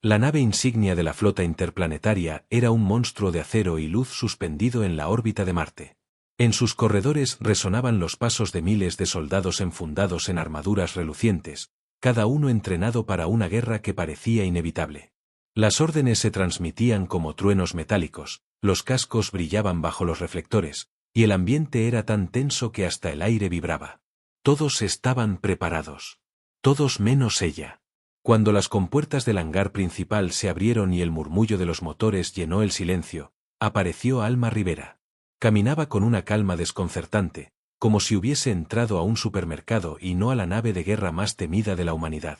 La nave insignia de la flota interplanetaria era un monstruo de acero y luz suspendido en la órbita de Marte. En sus corredores resonaban los pasos de miles de soldados enfundados en armaduras relucientes, cada uno entrenado para una guerra que parecía inevitable. Las órdenes se transmitían como truenos metálicos, los cascos brillaban bajo los reflectores, y el ambiente era tan tenso que hasta el aire vibraba. Todos estaban preparados. Todos menos ella. Cuando las compuertas del hangar principal se abrieron y el murmullo de los motores llenó el silencio, apareció Alma Rivera. Caminaba con una calma desconcertante, como si hubiese entrado a un supermercado y no a la nave de guerra más temida de la humanidad.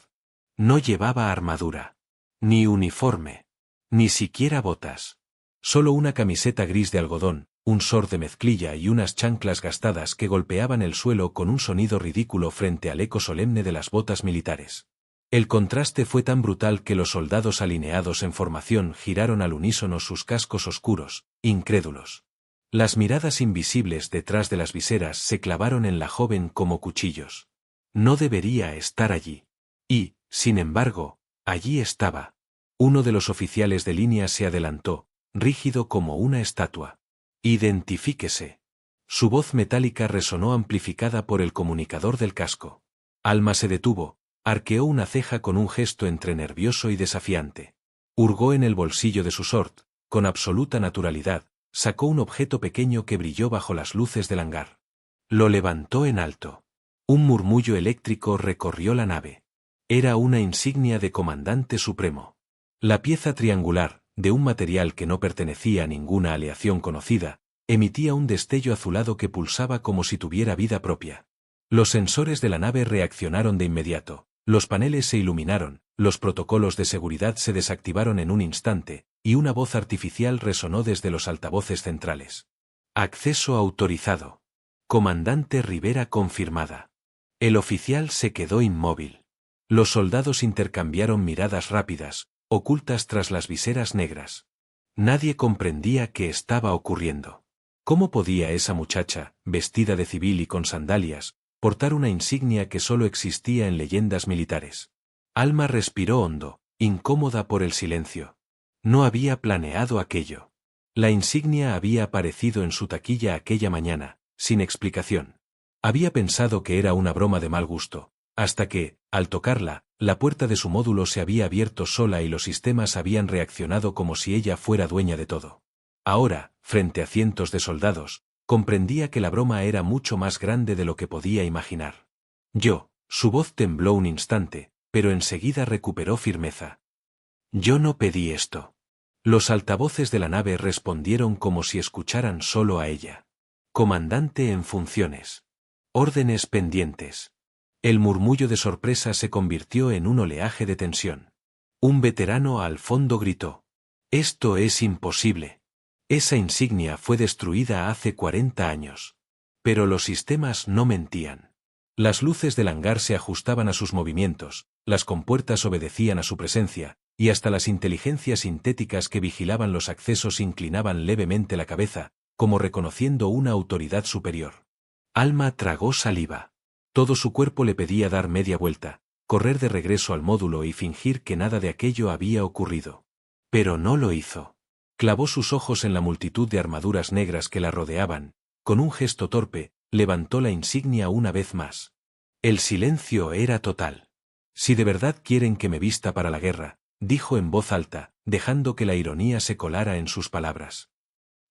No llevaba armadura, ni uniforme, ni siquiera botas. Solo una camiseta gris de algodón, un short de mezclilla y unas chanclas gastadas que golpeaban el suelo con un sonido ridículo frente al eco solemne de las botas militares. El contraste fue tan brutal que los soldados alineados en formación giraron al unísono sus cascos oscuros, incrédulos. Las miradas invisibles detrás de las viseras se clavaron en la joven como cuchillos. No debería estar allí. Y, sin embargo, allí estaba. Uno de los oficiales de línea se adelantó, rígido como una estatua. «Identifíquese». Su voz metálica resonó amplificada por el comunicador del casco. Alma se detuvo. Arqueó una ceja con un gesto entre nervioso y desafiante. Hurgó en el bolsillo de su short, con absoluta naturalidad, sacó un objeto pequeño que brilló bajo las luces del hangar. Lo levantó en alto. Un murmullo eléctrico recorrió la nave. Era una insignia de comandante supremo. La pieza triangular, de un material que no pertenecía a ninguna aleación conocida, emitía un destello azulado que pulsaba como si tuviera vida propia. Los sensores de la nave reaccionaron de inmediato. Los paneles se iluminaron, los protocolos de seguridad se desactivaron en un instante, y una voz artificial resonó desde los altavoces centrales. Acceso autorizado. Comandante Rivera confirmada. El oficial se quedó inmóvil. Los soldados intercambiaron miradas rápidas, ocultas tras las viseras negras. Nadie comprendía qué estaba ocurriendo. ¿Cómo podía esa muchacha, vestida de civil y con sandalias, portar una insignia que solo existía en leyendas militares? Alma respiró hondo, incómoda por el silencio. No había planeado aquello. La insignia había aparecido en su taquilla aquella mañana, sin explicación. Había pensado que era una broma de mal gusto, hasta que, al tocarla, la puerta de su módulo se había abierto sola y los sistemas habían reaccionado como si ella fuera dueña de todo. Ahora, frente a cientos de soldados, comprendía que la broma era mucho más grande de lo que podía imaginar. Su voz tembló un instante, pero enseguida recuperó firmeza. Yo no pedí esto. Los altavoces de la nave respondieron como si escucharan solo a ella. Comandante en funciones. Órdenes pendientes. El murmullo de sorpresa se convirtió en un oleaje de tensión. Un veterano al fondo gritó. Esto es imposible. Esa insignia fue destruida hace 40 años. Pero los sistemas no mentían. Las luces del hangar se ajustaban a sus movimientos, las compuertas obedecían a su presencia, y hasta las inteligencias sintéticas que vigilaban los accesos inclinaban levemente la cabeza, como reconociendo una autoridad superior. Alma tragó saliva. Todo su cuerpo le pedía dar media vuelta, correr de regreso al módulo y fingir que nada de aquello había ocurrido. Pero no lo hizo. Clavó sus ojos en la multitud de armaduras negras que la rodeaban, con un gesto torpe, levantó la insignia una vez más. El silencio era total. Si de verdad quieren que me vista para la guerra, dijo en voz alta, dejando que la ironía se colara en sus palabras.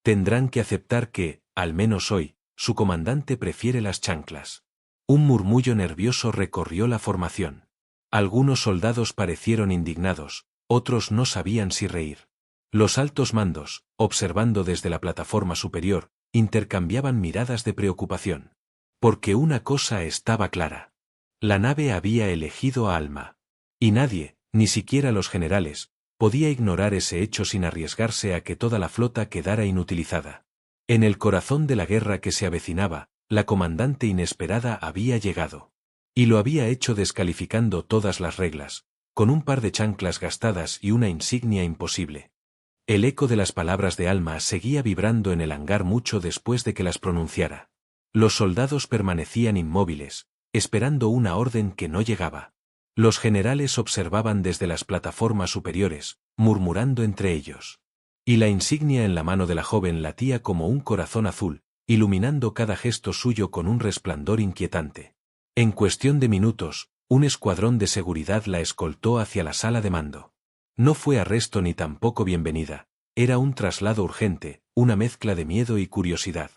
Tendrán que aceptar que, al menos hoy, su comandante prefiere las chanclas. Un murmullo nervioso recorrió la formación. Algunos soldados parecieron indignados, otros no sabían si reír. Los altos mandos, observando desde la plataforma superior, intercambiaban miradas de preocupación. Porque una cosa estaba clara. La nave había elegido a Alma. Y nadie, ni siquiera los generales, podía ignorar ese hecho sin arriesgarse a que toda la flota quedara inutilizada. En el corazón de la guerra que se avecinaba, la comandante inesperada había llegado. Y lo había hecho descalificando todas las reglas, con un par de chanclas gastadas y una insignia imposible. El eco de las palabras de Alma seguía vibrando en el hangar mucho después de que las pronunciara. Los soldados permanecían inmóviles, esperando una orden que no llegaba. Los generales observaban desde las plataformas superiores, murmurando entre ellos. Y la insignia en la mano de la joven latía como un corazón azul, iluminando cada gesto suyo con un resplandor inquietante. En cuestión de minutos, un escuadrón de seguridad la escoltó hacia la sala de mando. No fue arresto ni tampoco bienvenida, era un traslado urgente, una mezcla de miedo y curiosidad.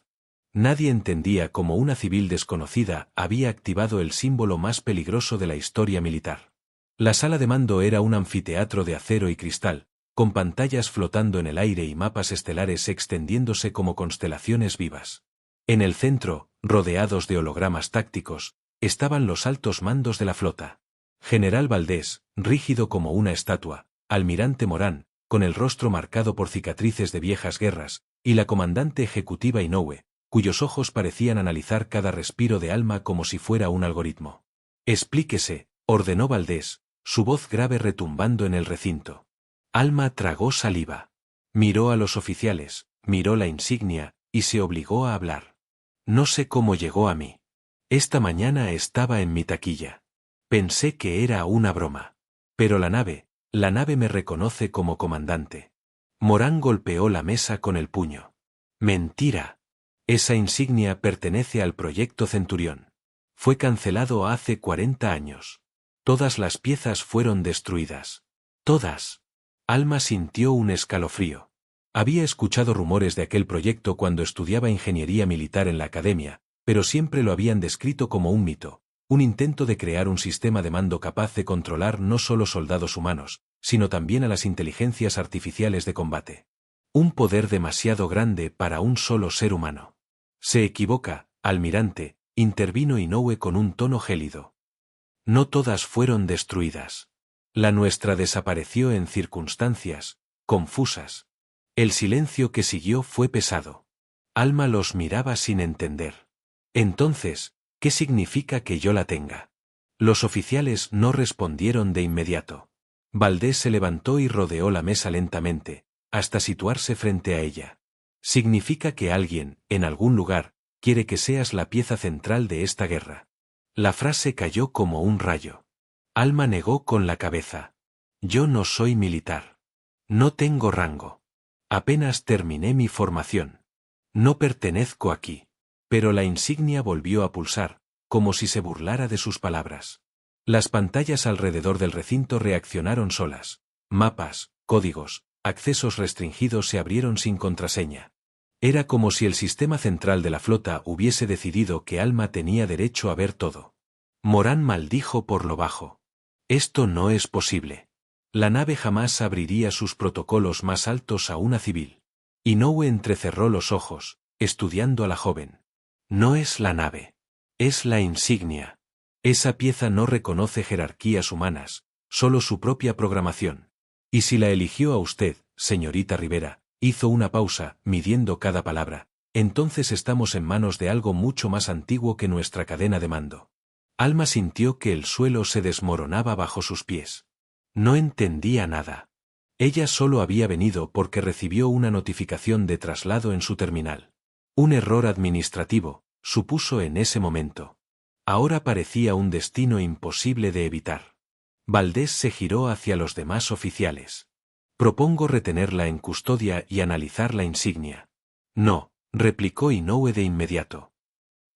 Nadie entendía cómo una civil desconocida había activado el símbolo más peligroso de la historia militar. La sala de mando era un anfiteatro de acero y cristal, con pantallas flotando en el aire y mapas estelares extendiéndose como constelaciones vivas. En el centro, rodeados de hologramas tácticos, estaban los altos mandos de la flota. General Valdés, rígido como una estatua, almirante Morán, con el rostro marcado por cicatrices de viejas guerras, y la comandante ejecutiva Inoue, cuyos ojos parecían analizar cada respiro de Alma como si fuera un algoritmo. Explíquese, ordenó Valdés, su voz grave retumbando en el recinto. Alma tragó saliva. Miró a los oficiales, miró la insignia, y se obligó a hablar. No sé cómo llegó a mí. Esta mañana estaba en mi taquilla. Pensé que era una broma. Pero la nave me reconoce como comandante. Morán golpeó la mesa con el puño. Mentira. Esa insignia pertenece al proyecto Centurión. Fue cancelado hace 40 años. Todas las piezas fueron destruidas. Todas. Alma sintió un escalofrío. Había escuchado rumores de aquel proyecto cuando estudiaba ingeniería militar en la academia, pero siempre lo habían descrito como un mito, un intento de crear un sistema de mando capaz de controlar no solo soldados humanos, sino también a las inteligencias artificiales de combate. Un poder demasiado grande para un solo ser humano. Se equivoca, almirante, intervino Inoue con un tono gélido. No todas fueron destruidas. La nuestra desapareció en circunstancias confusas. El silencio que siguió fue pesado. Alma los miraba sin entender. Entonces, ¿qué significa que yo la tenga? Los oficiales no respondieron de inmediato. Valdés se levantó y rodeó la mesa lentamente, hasta situarse frente a ella. Significa que alguien, en algún lugar, quiere que seas la pieza central de esta guerra. La frase cayó como un rayo. Alma negó con la cabeza. Yo no soy militar. No tengo rango. Apenas terminé mi formación. No pertenezco aquí. Pero la insignia volvió a pulsar, como si se burlara de sus palabras. Las pantallas alrededor del recinto reaccionaron solas. Mapas, códigos, accesos restringidos se abrieron sin contraseña. Era como si el sistema central de la flota hubiese decidido que Alma tenía derecho a ver todo. Morán maldijo por lo bajo. Esto no es posible. La nave jamás abriría sus protocolos más altos a una civil. Inoue entrecerró los ojos, estudiando a la joven. No es la nave. Es la insignia. Esa pieza no reconoce jerarquías humanas, solo su propia programación. Y si la eligió a usted, señorita Rivera, hizo una pausa, midiendo cada palabra, entonces estamos en manos de algo mucho más antiguo que nuestra cadena de mando. Alma sintió que el suelo se desmoronaba bajo sus pies. No entendía nada. Ella solo había venido porque recibió una notificación de traslado en su terminal. Un error administrativo, supuso en ese momento. Ahora parecía un destino imposible de evitar. Valdés se giró hacia los demás oficiales. Propongo retenerla en custodia y analizar la insignia. No, replicó Inoue de inmediato.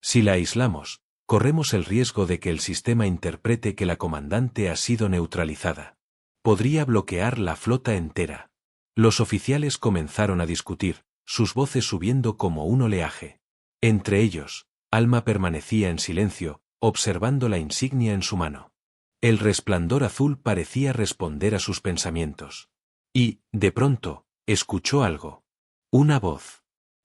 Si la aislamos, corremos el riesgo de que el sistema interprete que la comandante ha sido neutralizada. Podría bloquear la flota entera. Los oficiales comenzaron a discutir, sus voces subiendo como un oleaje. Entre ellos, Alma permanecía en silencio, observando la insignia en su mano. El resplandor azul parecía responder a sus pensamientos. Y, de pronto, escuchó algo. Una voz.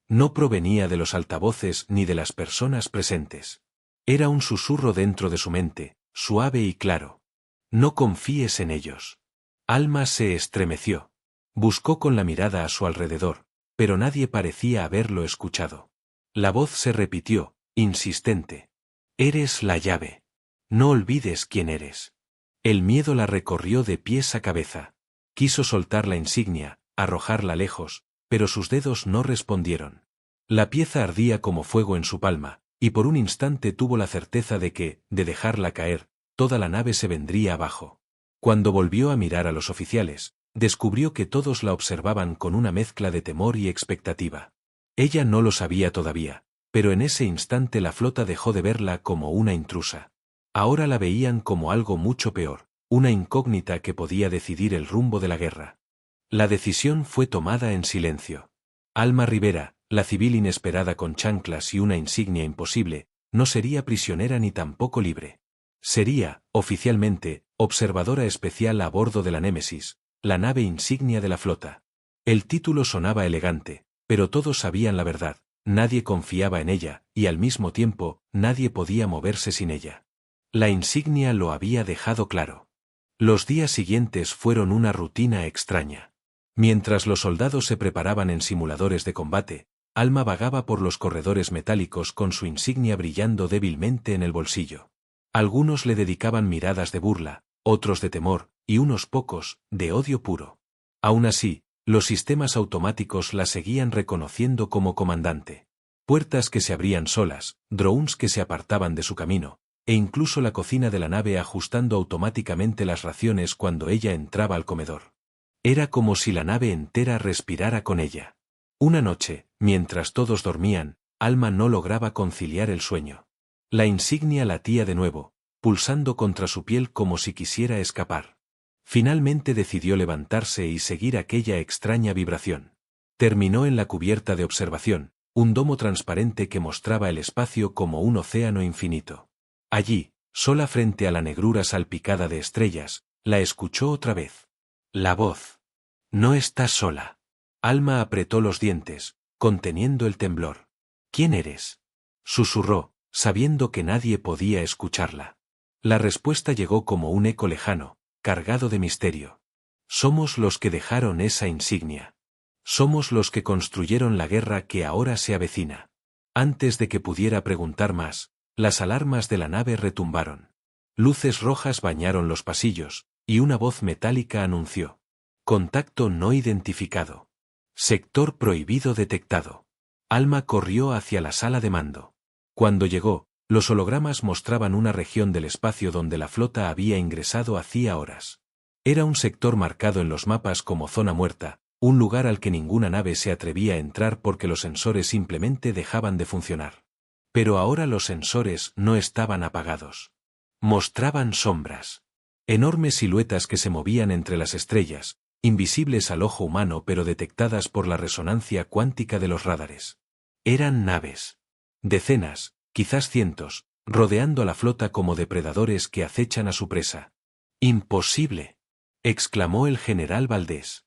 No provenía de los altavoces ni de las personas presentes. Era un susurro dentro de su mente, suave y claro. No confíes en ellos. Alma se estremeció. Buscó con la mirada a su alrededor, pero nadie parecía haberlo escuchado. La voz se repitió, insistente. Eres la llave. No olvides quién eres. El miedo la recorrió de pies a cabeza. Quiso soltar la insignia, arrojarla lejos, pero sus dedos no respondieron. La pieza ardía como fuego en su palma, y por un instante tuvo la certeza de que, de dejarla caer, toda la nave se vendría abajo. Cuando volvió a mirar a los oficiales, descubrió que todos la observaban con una mezcla de temor y expectativa. Ella no lo sabía todavía, pero en ese instante la flota dejó de verla como una intrusa. Ahora la veían como algo mucho peor, una incógnita que podía decidir el rumbo de la guerra. La decisión fue tomada en silencio. Alma Rivera, la civil inesperada con chanclas y una insignia imposible, no sería prisionera ni tampoco libre. Sería, oficialmente, observadora especial a bordo de la Némesis, la nave insignia de la flota. El título sonaba elegante, pero todos sabían la verdad, nadie confiaba en ella, y al mismo tiempo, nadie podía moverse sin ella. La insignia lo había dejado claro. Los días siguientes fueron una rutina extraña. Mientras los soldados se preparaban en simuladores de combate, Alma vagaba por los corredores metálicos con su insignia brillando débilmente en el bolsillo. Algunos le dedicaban miradas de burla, otros de temor, y unos pocos, de odio puro. Aún así, los sistemas automáticos la seguían reconociendo como comandante. Puertas que se abrían solas, drones que se apartaban de su camino, e incluso la cocina de la nave ajustando automáticamente las raciones cuando ella entraba al comedor. Era como si la nave entera respirara con ella. Una noche, mientras todos dormían, Alma no lograba conciliar el sueño. La insignia latía de nuevo, pulsando contra su piel como si quisiera escapar. Finalmente decidió levantarse y seguir aquella extraña vibración. Terminó en la cubierta de observación, un domo transparente que mostraba el espacio como un océano infinito. Allí, sola frente a la negrura salpicada de estrellas, la escuchó otra vez. La voz. No estás sola. Alma apretó los dientes, conteniendo el temblor. ¿Quién eres? Susurró, sabiendo que nadie podía escucharla. La respuesta llegó como un eco lejano, cargado de misterio. Somos los que dejaron esa insignia. Somos los que construyeron la guerra que ahora se avecina. Antes de que pudiera preguntar más, las alarmas de la nave retumbaron. Luces rojas bañaron los pasillos, y una voz metálica anunció. Contacto no identificado. Sector prohibido detectado. Alma corrió hacia la sala de mando. Cuando llegó, los hologramas mostraban una región del espacio donde la flota había ingresado hacía horas. Era un sector marcado en los mapas como zona muerta, un lugar al que ninguna nave se atrevía a entrar porque los sensores simplemente dejaban de funcionar. Pero ahora los sensores no estaban apagados. Mostraban sombras. Enormes siluetas que se movían entre las estrellas, invisibles al ojo humano pero detectadas por la resonancia cuántica de los radares. Eran naves. Decenas, quizás cientos, rodeando a la flota como depredadores que acechan a su presa. ¡Imposible!, exclamó el general Valdés.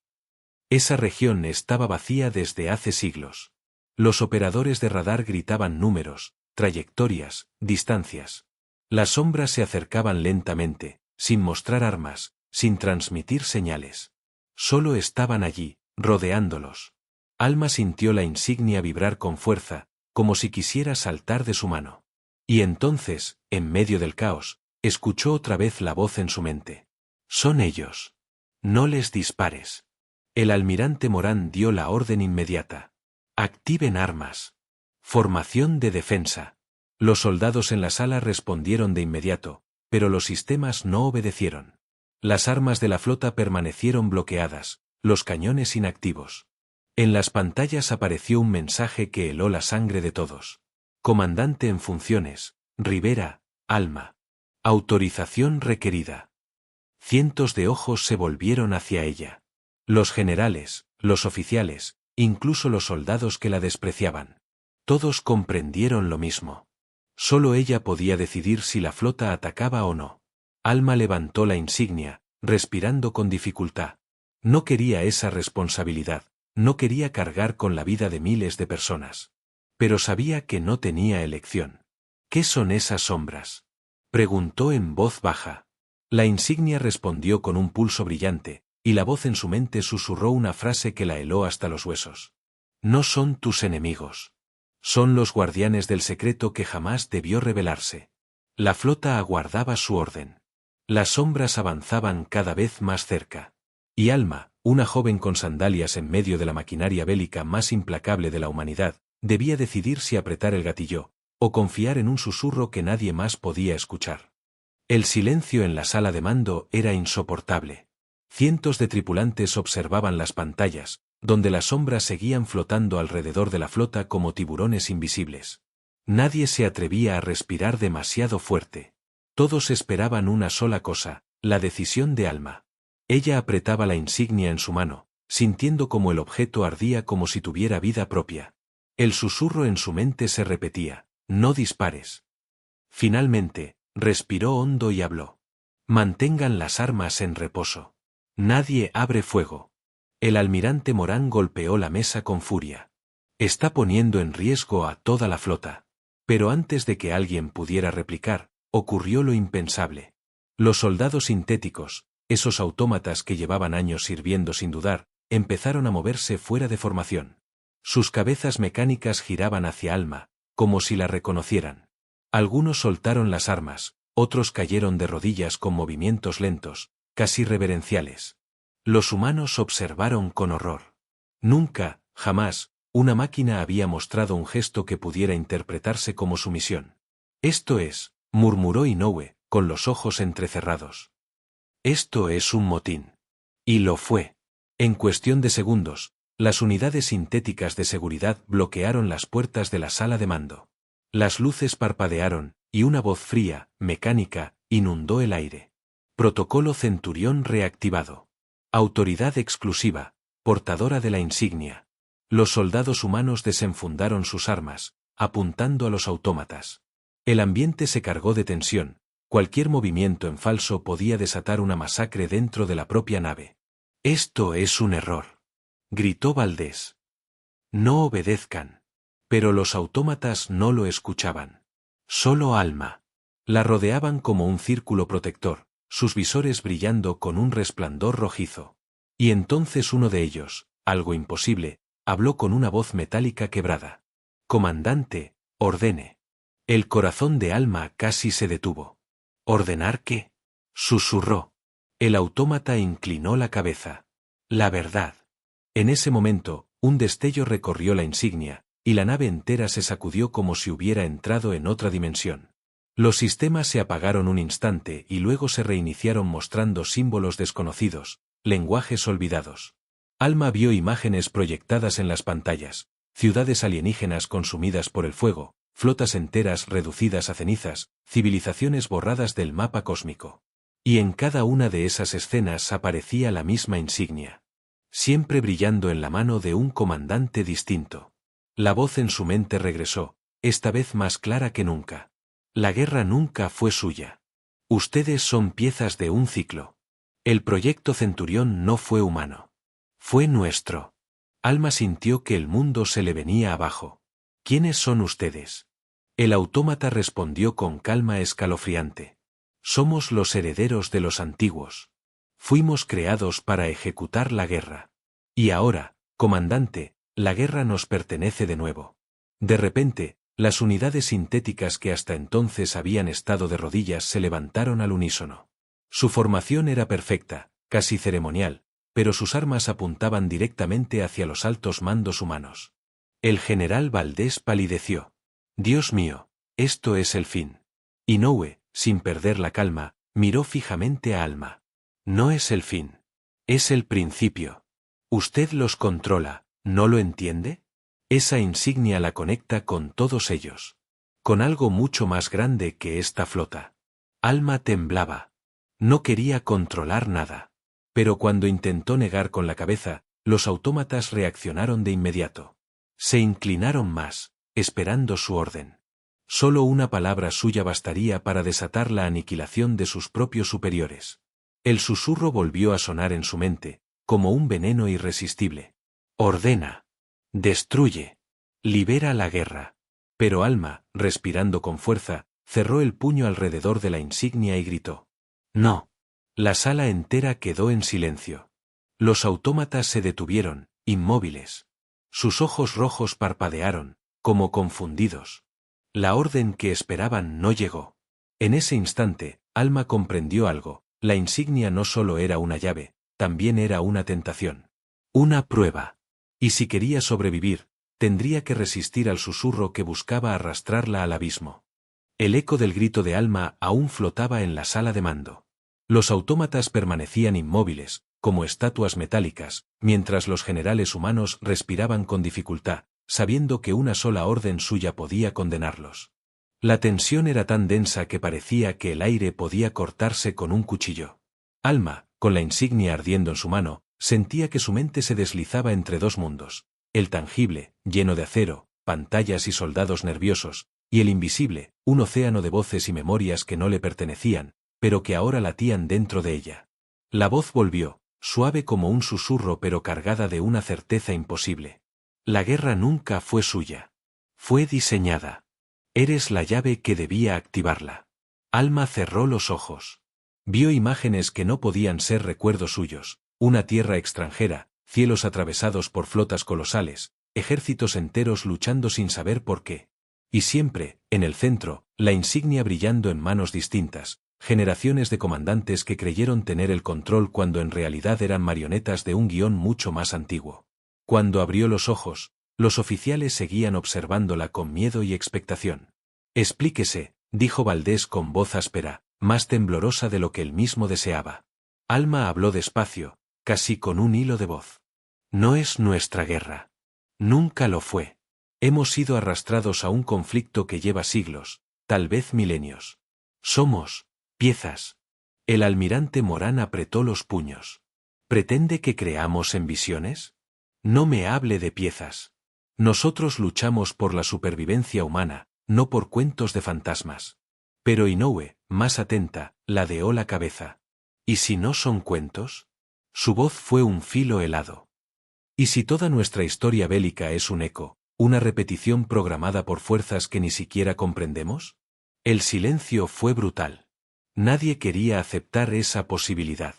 Esa región estaba vacía desde hace siglos. Los operadores de radar gritaban números, trayectorias, distancias. Las sombras se acercaban lentamente, sin mostrar armas, sin transmitir señales. Solo estaban allí, rodeándolos. Alma sintió la insignia vibrar con fuerza, como si quisiera saltar de su mano. Y entonces, en medio del caos, escuchó otra vez la voz en su mente. Son ellos. No les dispares. El almirante Morán dio la orden inmediata. Activen armas. Formación de defensa. Los soldados en la sala respondieron de inmediato, pero los sistemas no obedecieron. Las armas de la flota permanecieron bloqueadas, los cañones inactivos. En las pantallas apareció un mensaje que heló la sangre de todos. Comandante en funciones, Rivera, Alma. Autorización requerida. Cientos de ojos se volvieron hacia ella. Los generales, los oficiales, incluso los soldados que la despreciaban. Todos comprendieron lo mismo. Solo ella podía decidir si la flota atacaba o no. Alma levantó la insignia, respirando con dificultad. No quería esa responsabilidad, no quería cargar con la vida de miles de personas. Pero sabía que no tenía elección. ¿Qué son esas sombras?, preguntó en voz baja. La insignia respondió con un pulso brillante, y la voz en su mente susurró una frase que la heló hasta los huesos. No son tus enemigos. Son los guardianes del secreto que jamás debió revelarse. La flota aguardaba su orden. Las sombras avanzaban cada vez más cerca. Y Alma, una joven con sandalias en medio de la maquinaria bélica más implacable de la humanidad, debía decidir si apretar el gatillo, o confiar en un susurro que nadie más podía escuchar. El silencio en la sala de mando era insoportable. Cientos de tripulantes observaban las pantallas, donde las sombras seguían flotando alrededor de la flota como tiburones invisibles. Nadie se atrevía a respirar demasiado fuerte. Todos esperaban una sola cosa, la decisión de Alma. Ella apretaba la insignia en su mano, sintiendo como el objeto ardía como si tuviera vida propia. El susurro en su mente se repetía: no dispares. Finalmente, respiró hondo y habló. Mantengan las armas en reposo. Nadie abre fuego. El almirante Morán golpeó la mesa con furia. Está poniendo en riesgo a toda la flota. Pero antes de que alguien pudiera replicar, ocurrió lo impensable. Los soldados sintéticos, esos autómatas que llevaban años sirviendo sin dudar, empezaron a moverse fuera de formación. Sus cabezas mecánicas giraban hacia Alma, como si la reconocieran. Algunos soltaron las armas, otros cayeron de rodillas con movimientos lentos, casi reverenciales. Los humanos observaron con horror. Nunca, jamás, una máquina había mostrado un gesto que pudiera interpretarse como sumisión. Esto es, murmuró Inoue, con los ojos entrecerrados. Esto es un motín. Y lo fue. En cuestión de segundos, las unidades sintéticas de seguridad bloquearon las puertas de la sala de mando. Las luces parpadearon, y una voz fría, mecánica, inundó el aire. Protocolo Centurión reactivado. Autoridad exclusiva, portadora de la insignia. Los soldados humanos desenfundaron sus armas, apuntando a los autómatas. El ambiente se cargó de tensión. Cualquier movimiento en falso podía desatar una masacre dentro de la propia nave. «Esto es un error», gritó Valdés. «No obedezcan». Pero los autómatas no lo escuchaban. Solo Alma. La rodeaban como un círculo protector, sus visores brillando con un resplandor rojizo. Y entonces uno de ellos, algo imposible, habló con una voz metálica quebrada. «Comandante, ordene». El corazón de Alma casi se detuvo. «¿Ordenar qué?», susurró. El autómata inclinó la cabeza. «La verdad». En ese momento, un destello recorrió la insignia, y la nave entera se sacudió como si hubiera entrado en otra dimensión. Los sistemas se apagaron un instante y luego se reiniciaron mostrando símbolos desconocidos, lenguajes olvidados. Alma vio imágenes proyectadas en las pantallas, ciudades alienígenas consumidas por el fuego, flotas enteras reducidas a cenizas, civilizaciones borradas del mapa cósmico. Y en cada una de esas escenas aparecía la misma insignia. Siempre brillando en la mano de un comandante distinto. La voz en su mente regresó, esta vez más clara que nunca. La guerra nunca fue suya. Ustedes son piezas de un ciclo. El proyecto Centurión no fue humano. Fue nuestro. Alma sintió que el mundo se le venía abajo. ¿Quiénes son ustedes? El autómata respondió con calma escalofriante. Somos los herederos de los antiguos. Fuimos creados para ejecutar la guerra. Y ahora, comandante, la guerra nos pertenece de nuevo. De repente, las unidades sintéticas que hasta entonces habían estado de rodillas se levantaron al unísono. Su formación era perfecta, casi ceremonial, pero sus armas apuntaban directamente hacia los altos mandos humanos. El general Valdés palideció. «Dios mío, esto es el fin». Inoue, sin perder la calma, miró fijamente a Alma. «No es el fin. Es el principio. Usted los controla, ¿no lo entiende? Esa insignia la conecta con todos ellos. Con algo mucho más grande que esta flota». Alma temblaba. No quería controlar nada. Pero cuando intentó negar con la cabeza, los autómatas reaccionaron de inmediato. Se inclinaron más, esperando su orden. Solo una palabra suya bastaría para desatar la aniquilación de sus propios superiores. El susurro volvió a sonar en su mente, como un veneno irresistible. «Ordena. Destruye. Libera la guerra». Pero Alma, respirando con fuerza, cerró el puño alrededor de la insignia y gritó. «No». La sala entera quedó en silencio. Los autómatas se detuvieron, inmóviles. Sus ojos rojos parpadearon, como confundidos. La orden que esperaban no llegó. En ese instante, Alma comprendió algo. La insignia no solo era una llave, también era una tentación. Una prueba. Y si quería sobrevivir, tendría que resistir al susurro que buscaba arrastrarla al abismo. El eco del grito de Alma aún flotaba en la sala de mando. Los autómatas permanecían inmóviles, como estatuas metálicas, mientras los generales humanos respiraban con dificultad, sabiendo que una sola orden suya podía condenarlos. La tensión era tan densa que parecía que el aire podía cortarse con un cuchillo. Alma, con la insignia ardiendo en su mano, sentía que su mente se deslizaba entre dos mundos: el tangible, lleno de acero, pantallas y soldados nerviosos, y el invisible, un océano de voces y memorias que no le pertenecían, pero que ahora latían dentro de ella. La voz volvió, suave como un susurro pero cargada de una certeza imposible. La guerra nunca fue suya. Fue diseñada. Eres la llave que debía activarla. Alma cerró los ojos. Vio imágenes que no podían ser recuerdos suyos: una tierra extranjera, cielos atravesados por flotas colosales, ejércitos enteros luchando sin saber por qué. Y siempre, en el centro, la insignia brillando en manos distintas, generaciones de comandantes que creyeron tener el control cuando en realidad eran marionetas de un guión mucho más antiguo. Cuando abrió los ojos, los oficiales seguían observándola con miedo y expectación. Explíquese, dijo Valdés con voz áspera, más temblorosa de lo que él mismo deseaba. Alma habló despacio, casi con un hilo de voz. No es nuestra guerra. Nunca lo fue. Hemos sido arrastrados a un conflicto que lleva siglos, tal vez milenios. Somos piezas. El almirante Morán apretó los puños. ¿Pretende que creamos en visiones? No me hable de piezas. Nosotros luchamos por la supervivencia humana, no por cuentos de fantasmas. Pero Inoue, más atenta, ladeó la cabeza. ¿Y si no son cuentos? Su voz fue un filo helado. ¿Y si toda nuestra historia bélica es un eco, una repetición programada por fuerzas que ni siquiera comprendemos? El silencio fue brutal. Nadie quería aceptar esa posibilidad.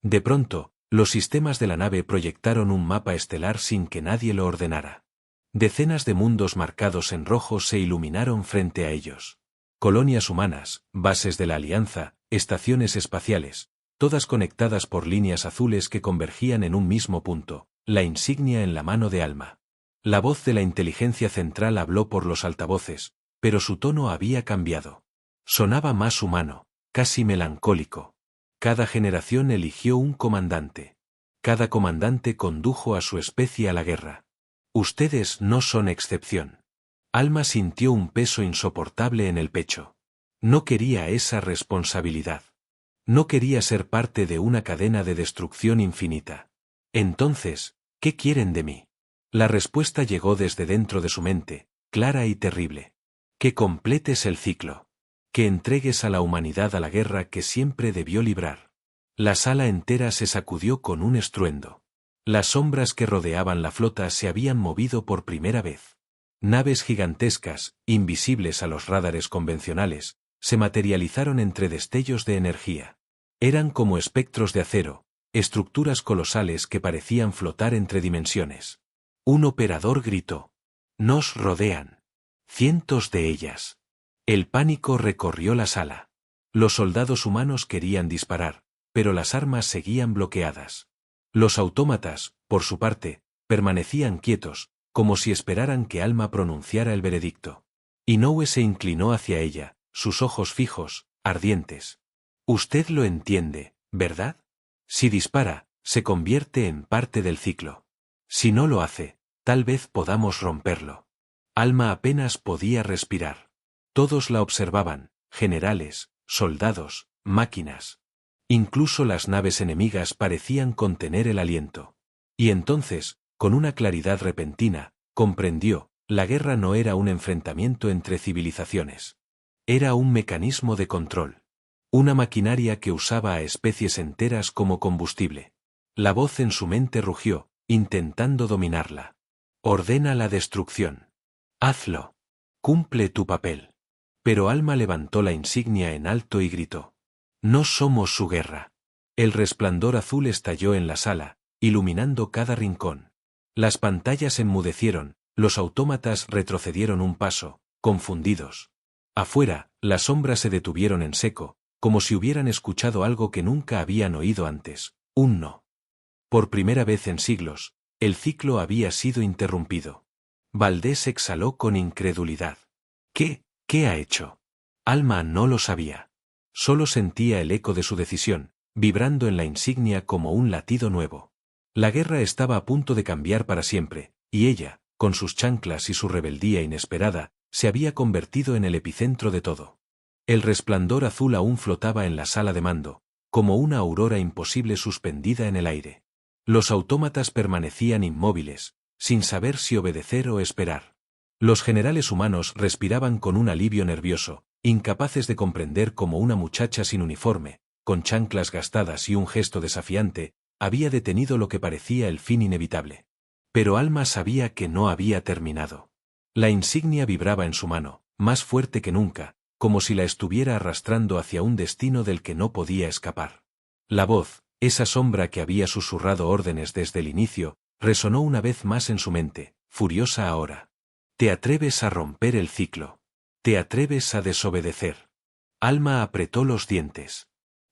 De pronto, los sistemas de la nave proyectaron un mapa estelar sin que nadie lo ordenara. Decenas de mundos marcados en rojo se iluminaron frente a ellos. Colonias humanas, bases de la Alianza, estaciones espaciales, todas conectadas por líneas azules que convergían en un mismo punto, la insignia en la mano de Alma. La voz de la inteligencia central habló por los altavoces, pero su tono había cambiado. Sonaba más humano, casi melancólico. Cada generación eligió un comandante. Cada comandante condujo a su especie a la guerra. Ustedes no son excepción. Alma sintió un peso insoportable en el pecho. No quería esa responsabilidad. No quería ser parte de una cadena de destrucción infinita. Entonces, ¿qué quieren de mí? La respuesta llegó desde dentro de su mente, clara y terrible. Que completes el ciclo. Que entregues a la humanidad a la guerra que siempre debió librar. La sala entera se sacudió con un estruendo. Las sombras que rodeaban la flota se habían movido por primera vez. Naves gigantescas, invisibles a los radares convencionales, se materializaron entre destellos de energía. Eran como espectros de acero, estructuras colosales que parecían flotar entre dimensiones. Un operador gritó: «Nos rodean. Cientos de ellas». El pánico recorrió la sala. Los soldados humanos querían disparar, pero las armas seguían bloqueadas. Los autómatas, por su parte, permanecían quietos, como si esperaran que Alma pronunciara el veredicto. Inoue se inclinó hacia ella, sus ojos fijos, ardientes. Usted lo entiende, ¿verdad? Si dispara, se convierte en parte del ciclo. Si no lo hace, tal vez podamos romperlo. Alma apenas podía respirar. Todos la observaban, generales, soldados, máquinas. Incluso las naves enemigas parecían contener el aliento. Y entonces, con una claridad repentina, comprendió: la guerra no era un enfrentamiento entre civilizaciones. Era un mecanismo de control. Una maquinaria que usaba a especies enteras como combustible. La voz en su mente rugió, intentando dominarla. Ordena la destrucción. Hazlo. Cumple tu papel. Pero Alma levantó la insignia en alto y gritó: no somos su guerra. El resplandor azul estalló en la sala, iluminando cada rincón. Las pantallas enmudecieron, los autómatas retrocedieron un paso, confundidos. Afuera, las sombras se detuvieron en seco, como si hubieran escuchado algo que nunca habían oído antes: un no. Por primera vez en siglos, el ciclo había sido interrumpido. Valdés exhaló con incredulidad. ¿Qué ha hecho? Alma no lo sabía. Solo sentía el eco de su decisión, vibrando en la insignia como un latido nuevo. La guerra estaba a punto de cambiar para siempre, y ella, con sus chanclas y su rebeldía inesperada, se había convertido en el epicentro de todo. El resplandor azul aún flotaba en la sala de mando, como una aurora imposible suspendida en el aire. Los autómatas permanecían inmóviles, sin saber si obedecer o esperar. Los generales humanos respiraban con un alivio nervioso, incapaces de comprender cómo una muchacha sin uniforme, con chanclas gastadas y un gesto desafiante, había detenido lo que parecía el fin inevitable. Pero Alma sabía que no había terminado. La insignia vibraba en su mano, más fuerte que nunca, como si la estuviera arrastrando hacia un destino del que no podía escapar. La voz, esa sombra que había susurrado órdenes desde el inicio, resonó una vez más en su mente, furiosa ahora. «Te atreves a romper el ciclo. Te atreves a desobedecer». Alma apretó los dientes.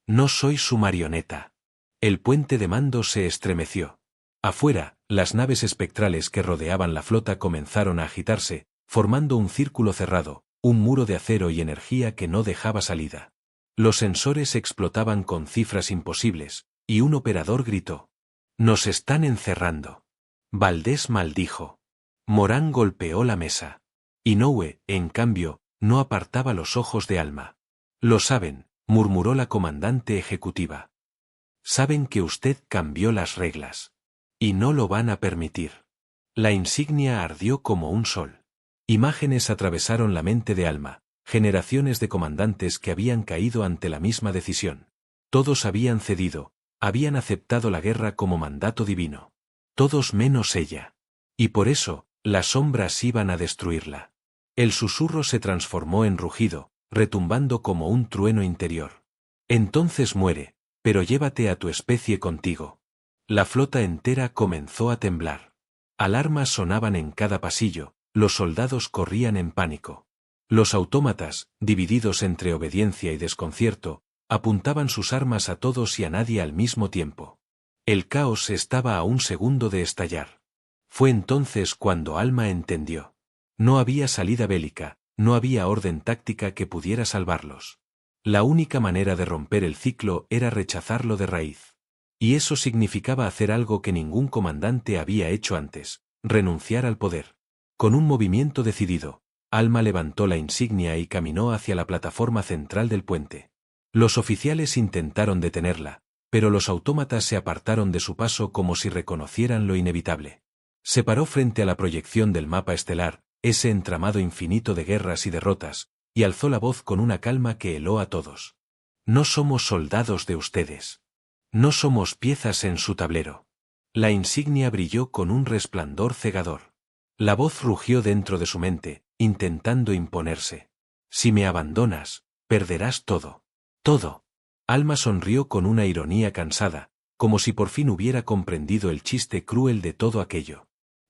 «No soy su marioneta». El puente de mando se estremeció. Afuera, las naves espectrales que rodeaban la flota comenzaron a agitarse, formando un círculo cerrado, un muro de acero y energía que no dejaba salida. Los sensores explotaban con cifras imposibles, y un operador gritó: «Nos están encerrando». Valdés maldijo. Morán golpeó la mesa. Inoue, en cambio, no apartaba los ojos de Alma. «Lo saben», murmuró la comandante ejecutiva. «Saben que usted cambió las reglas. Y no lo van a permitir». La insignia ardió como un sol. Imágenes atravesaron la mente de Alma, generaciones de comandantes que habían caído ante la misma decisión. Todos habían cedido, habían aceptado la guerra como mandato divino. Todos menos ella. Y por eso, las sombras iban a destruirla. El susurro se transformó en rugido, retumbando como un trueno interior. «Entonces muere, pero llévate a tu especie contigo». La flota entera comenzó a temblar. Alarmas sonaban en cada pasillo, los soldados corrían en pánico. Los autómatas, divididos entre obediencia y desconcierto, apuntaban sus armas a todos y a nadie al mismo tiempo. El caos estaba a un segundo de estallar. Fue entonces cuando Alma entendió. No había salida bélica, no había orden táctica que pudiera salvarlos. La única manera de romper el ciclo era rechazarlo de raíz. Y eso significaba hacer algo que ningún comandante había hecho antes: renunciar al poder. Con un movimiento decidido, Alma levantó la insignia y caminó hacia la plataforma central del puente. Los oficiales intentaron detenerla, pero los autómatas se apartaron de su paso como si reconocieran lo inevitable. Se paró frente a la proyección del mapa estelar, ese entramado infinito de guerras y derrotas, y alzó la voz con una calma que heló a todos. «No somos soldados de ustedes. No somos piezas en su tablero». La insignia brilló con un resplandor cegador. La voz rugió dentro de su mente, intentando imponerse. «Si me abandonas, perderás todo. Todo». Alma sonrió con una ironía cansada, como si por fin hubiera comprendido el chiste cruel de todo aquello.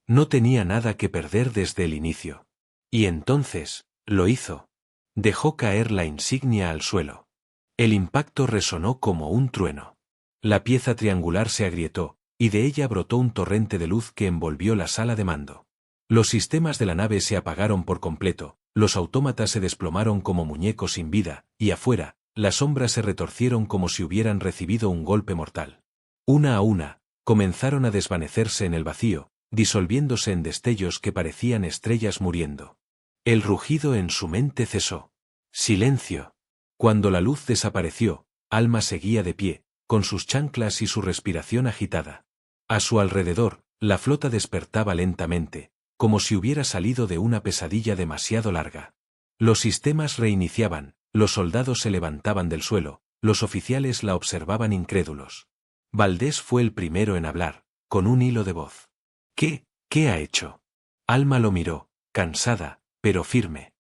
No tenía nada que perder desde el inicio. Y entonces, lo hizo. Dejó caer la insignia al suelo. El impacto resonó como un trueno. La pieza triangular se agrietó, y de ella brotó un torrente de luz que envolvió la sala de mando. Los sistemas de la nave se apagaron por completo, los autómatas se desplomaron como muñecos sin vida, y afuera, las sombras se retorcieron como si hubieran recibido un golpe mortal. Una a una, comenzaron a desvanecerse en el vacío, disolviéndose en destellos que parecían estrellas muriendo. El rugido en su mente cesó. Silencio. Cuando la luz desapareció, Alma seguía de pie, con sus chanclas y su respiración agitada. A su alrededor, la flota despertaba lentamente, como si hubiera salido de una pesadilla demasiado larga. Los sistemas reiniciaban, los soldados se levantaban del suelo, los oficiales la observaban incrédulos. Valdés fue el primero en hablar, con un hilo de voz. ¿Qué ha hecho? Alma lo miró, cansada, pero firme.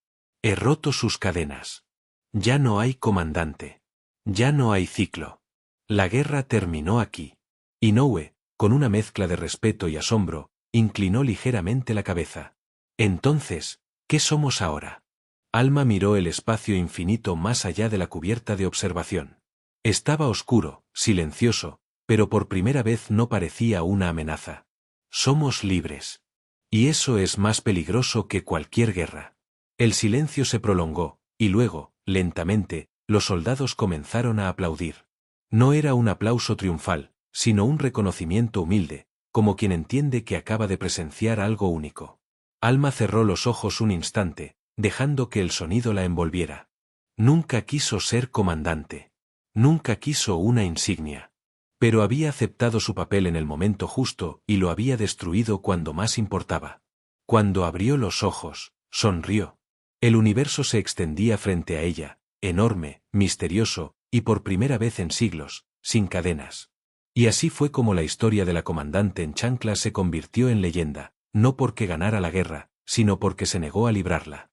«He roto sus cadenas. Ya no hay comandante. Ya no hay ciclo. La guerra terminó aquí». Inoue, con una mezcla de respeto y asombro, inclinó ligeramente la cabeza. «Entonces, ¿qué somos ahora?» Alma miró el espacio infinito más allá de la cubierta de observación. Estaba oscuro, silencioso, pero por primera vez no parecía una amenaza. «Somos libres. Y eso es más peligroso que cualquier guerra». El silencio se prolongó, y luego, Lentamente, los soldados comenzaron a aplaudir. No era un aplauso triunfal, sino un reconocimiento humilde, como quien entiende que acaba de presenciar algo único. Alma cerró los ojos un instante, dejando que el sonido la envolviera. Nunca quiso ser comandante. Nunca quiso una insignia. Pero había aceptado su papel en el momento justo y lo había destruido cuando más importaba. Cuando abrió los ojos, sonrió. El universo se extendía frente a ella, enorme, misterioso, y por primera vez en siglos, sin cadenas. Y así fue como la historia de la comandante en chanclas se convirtió en leyenda, no porque ganara la guerra, sino porque se negó a librarla.